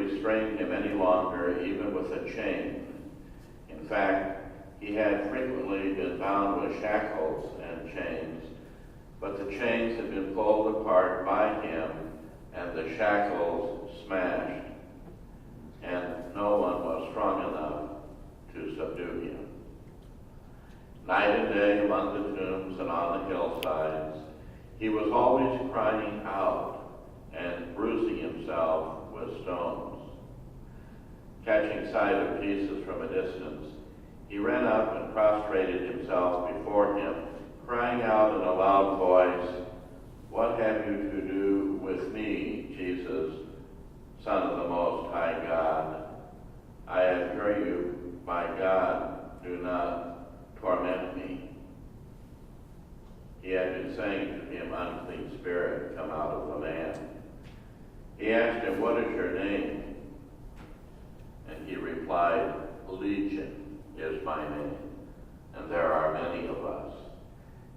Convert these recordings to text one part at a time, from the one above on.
restrain him any longer, even with a chain. In fact, he had frequently been bound with shackles and chains, but the chains had been pulled apart by him and the shackles smashed, and no one was strong enough to subdue him. Night and day among the tombs and on the hillsides, he was always crying out and bruising himself with stones. Catching sight of Jesus from a distance, he ran up and prostrated himself before him, crying out in a loud voice, "What have you to do with me, Jesus, Son of the Most High God? I adjure you, by God, do not torment me." He had been saying to him, "Unclean spirit, come out of the man." He asked him, "What is your name?" And he replied, "Legion is my name, and there are many of us."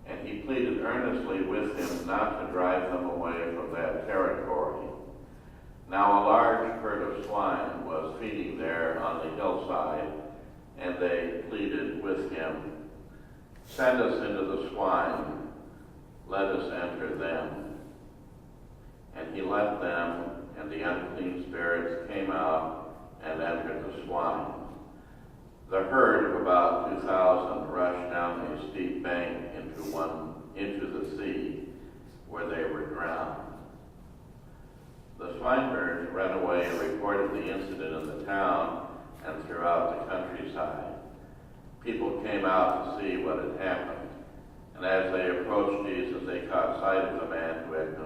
And he pleaded earnestly with him not to drive them away from that territory. Now a large herd of swine was feeding there on the hillside, and they pleaded with him, "Send us into the swine, let us enter them." And he let them, and the unclean spirits came out and entered the swine. The herd of about 2,000 rushed down a steep bank into the sea, where they were drowned. The swineherds ran away and reported the incident in the town and throughout the countryside. People came out to see what had happened, and as they approached Jesus, they caught sight of the man who had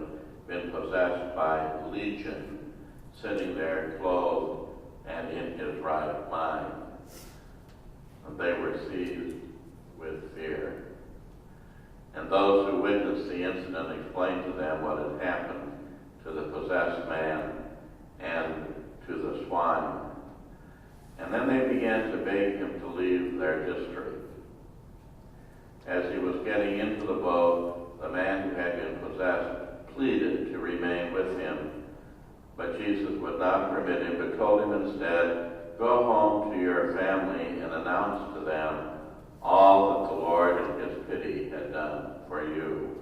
been possessed by Legion, sitting there clothed and in his right mind. And they were seized with fear. And those who witnessed the incident explained to them what had happened to the possessed man and to the swine. And then they began to beg him to leave their district. As he was getting into the boat, the man who had been possessed pleaded to remain with him. But Jesus would not permit him, but told him instead, "Go home to your family and announce to them all that the Lord in his pity had done for you."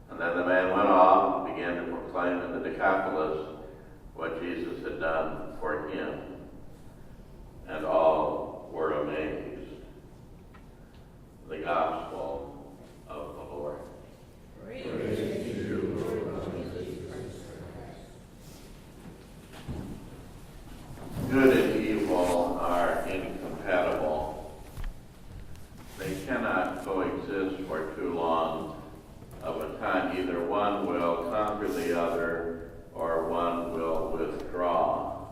And then the man went off and began to proclaim in the Decapolis what Jesus had done for him. And all were amazed. The Gospel of the Lord. Praise to you, Lord Jesus Christ. Good and evil are incompatible. They cannot coexist for too long of a time. Either one will conquer the other, or one will withdraw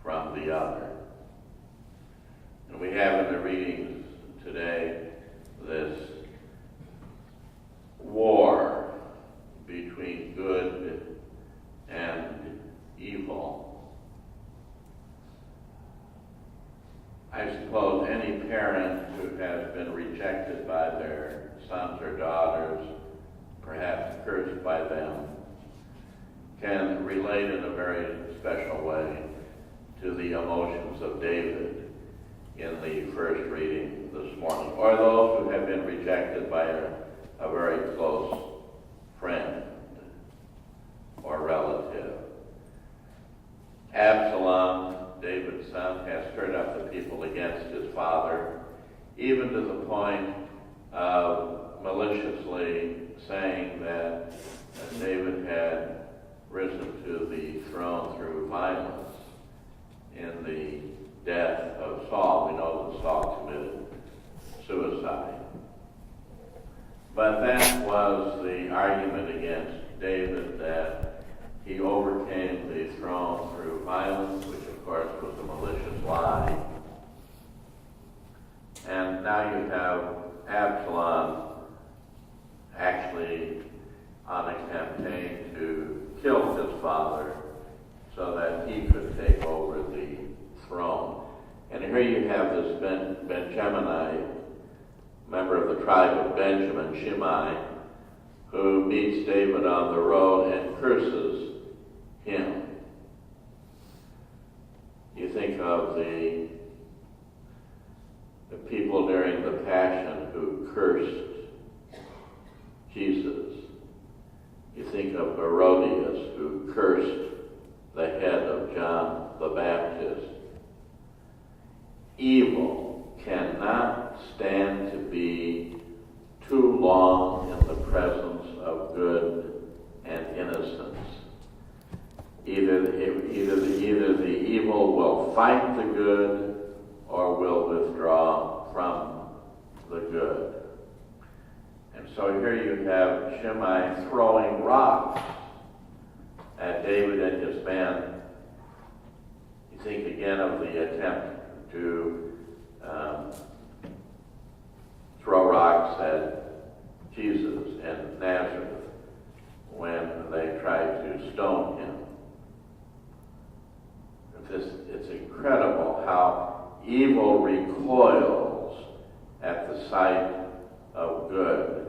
from the other. And we have in the readings today this war between good and evil. I suppose any parent who has been rejected by their sons or daughters, perhaps cursed by them, can relate in a very special way to the emotions of David in the first reading this morning, or those who have been rejected by a very close friend or relative. Absalom, David's son, has stirred up the people against his father, even to the point of maliciously saying that David had risen to the throne through violence in the death of Saul. We know that Saul committed suicide. But that was the argument against David, that he overcame the throne through violence, which of course was a malicious lie. And now you have Absalom actually on a campaign to kill his father so that he could take over the throne. And here you have this Benjaminite, member of the tribe of Benjamin, Shimei, who meets David on the road and curses him. the people during the Passion who cursed Jesus. You think of Herodias, who cursed the head of John the Baptist. Evil cannot stand to be too long in the presence of good and innocence. Either the evil will fight the good or will withdraw from the good. And so here you have Shimei throwing rocks at David and his men. You think again of the attempt to throw rocks at Jesus in Nazareth when they tried to stone him. It's incredible how evil recoils at the sight of good.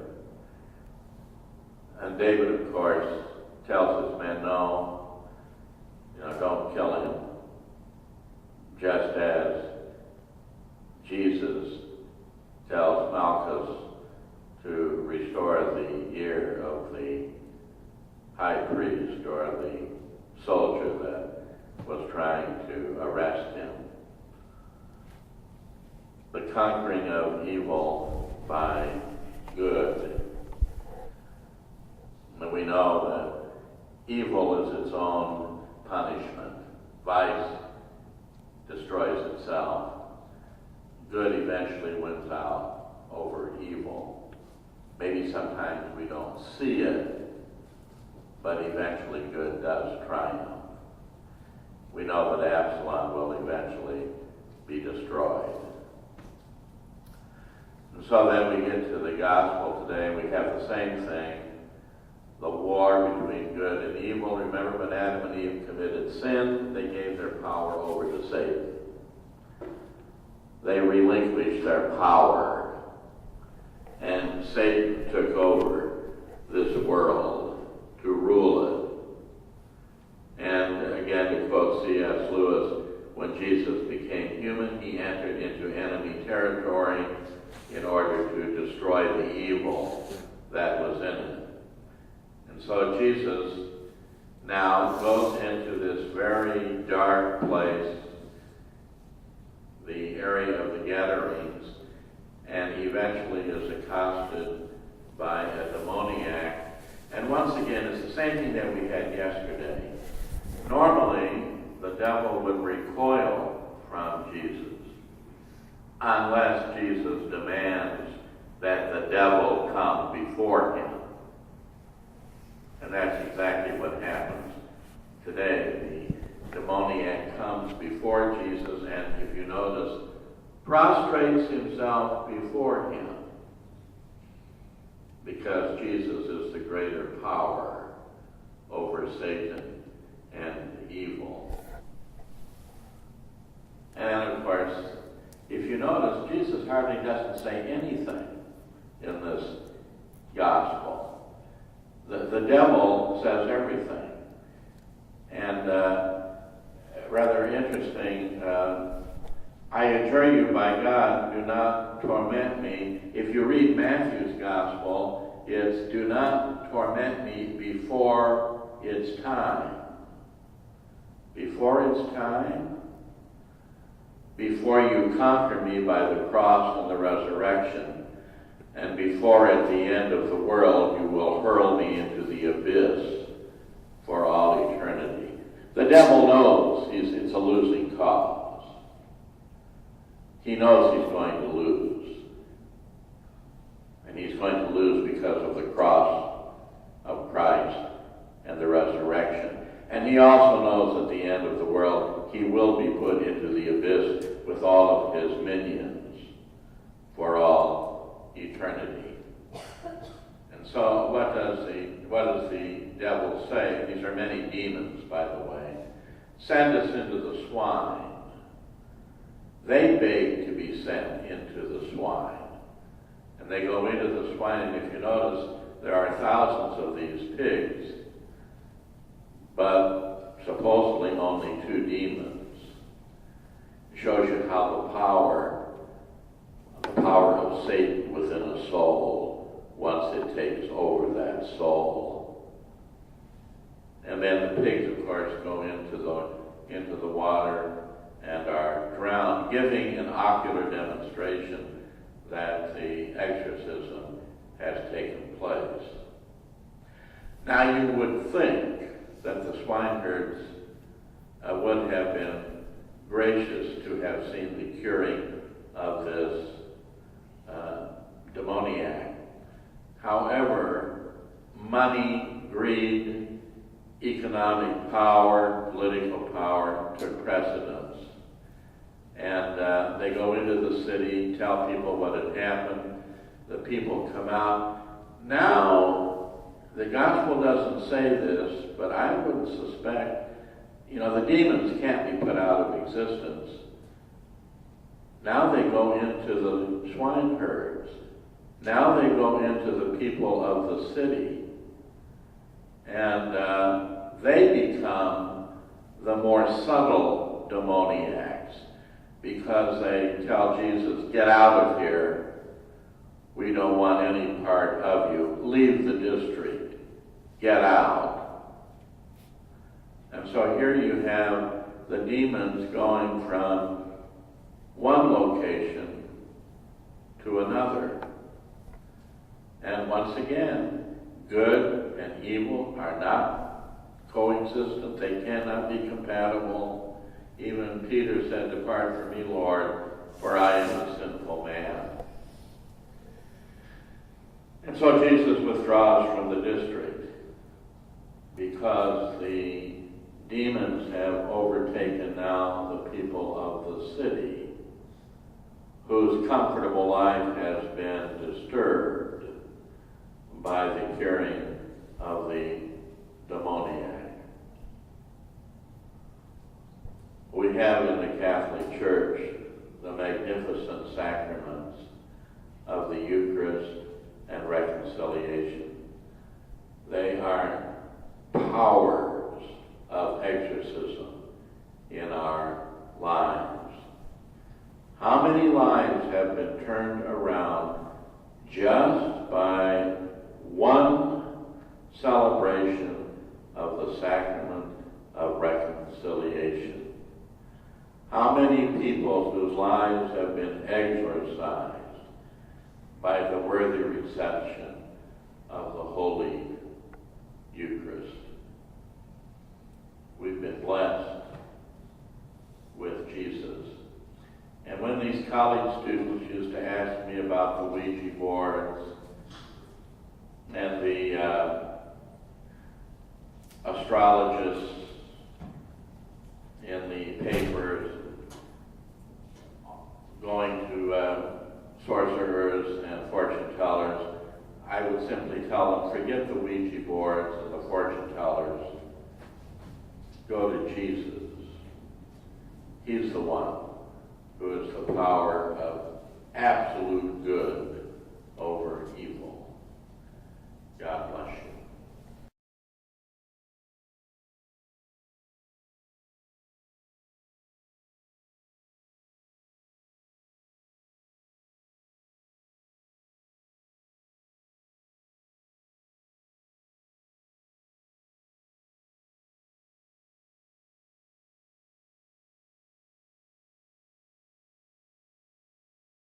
And David, of course, tells his men, no, don't kill him. Just as Jesus tells Malchus to restore the ear of the high priest or the soldier that was trying to arrest him. The conquering of evil by good. And we know that evil is its own punishment. Vice destroys itself. Good eventually wins out over evil. Maybe sometimes we don't see it, but eventually good does triumph. We know that Absalom will eventually be destroyed. And so then we get to the gospel today, and we have the same thing, the war between good and evil. Remember, when Adam and Eve committed sin, they gave their power over to Satan. They relinquished their power, and Satan took over this world to rule it. And again, to quote C.S. Lewis, when Jesus became human, he entered into enemy territory in order to destroy the evil that was in it. And so Jesus now goes into this very dark place, the area of the Gadarenes, and eventually is accosted by a demoniac. And once again, it's the same thing that we had yesterday. Normally, the devil would recoil from Jesus unless Jesus demands that the devil come before him. And that's exactly what happens today. The demoniac comes before Jesus, and if you notice, prostrates himself before him, because Jesus is the greater power over Satan and evil. And of course, if you notice, Jesus hardly doesn't say anything in this gospel. The devil says everything. And rather interesting, I adjure you by God, do not torment me. If you read Matthew's gospel, it's do not torment me before it's time. Before it's time? Before you conquer me by the cross and the resurrection, and before at the end of the world you will hurl me into the abyss for all eternity. The devil knows it's a losing cause. He knows he's going to lose. And he's going to lose because of the cross of Christ and the resurrection. And he also knows at the end of the world he will be put into the abyss with all of his minions for all eternity. And so what does the devil say? These are many demons, by the way. Send us into the swine. They beg to be sent into the swine. And they go into the swine, and if you notice, there are thousands of these pigs, but supposedly only 2 demons. shows you how the power of Satan within a soul, once it takes over that soul. And then the pigs, of course, go into the water and are drowned, giving an ocular demonstration that the exorcism has taken place. Now you would think that the swineherds would have been gracious to have seen the curing of this demoniac. However, money, greed, economic power, political power took precedence. And they go into the city, tell people what had happened. The people come out. Now, the gospel doesn't say this, but I would suspect, the demons can't be put out of existence. Now they go into the swineherds. Now they go into the people of the city. And they become the more subtle demoniacs, because they tell Jesus, get out of here. We don't want any part of you. Leave the district. Get out. And so here you have the demons going from one location to another. And once again, good and evil are not coexistent. They cannot be compatible. Even Peter said, depart from me, Lord, for I am a sinful man. And so Jesus withdraws from the district because the demons have overtaken now the people of the city, whose comfortable life has been disturbed by the curing of the demoniac. We have in the Catholic Church the magnificent sacraments of the Eucharist and reconciliation. They are powers of exorcism in our lives. How many lives have been turned around just by one celebration of the sacrament of reconciliation? How many people whose lives have been exorcised by the worthy reception of the Holy Eucharist? We've been blessed with Jesus. And when these college students used to ask me about the Ouija boards and the astrologists in the papers going to sorcerers and fortune tellers, I would simply tell them, forget the Ouija boards and the fortune tellers. Go to Jesus. He's the one who is the power of absolute good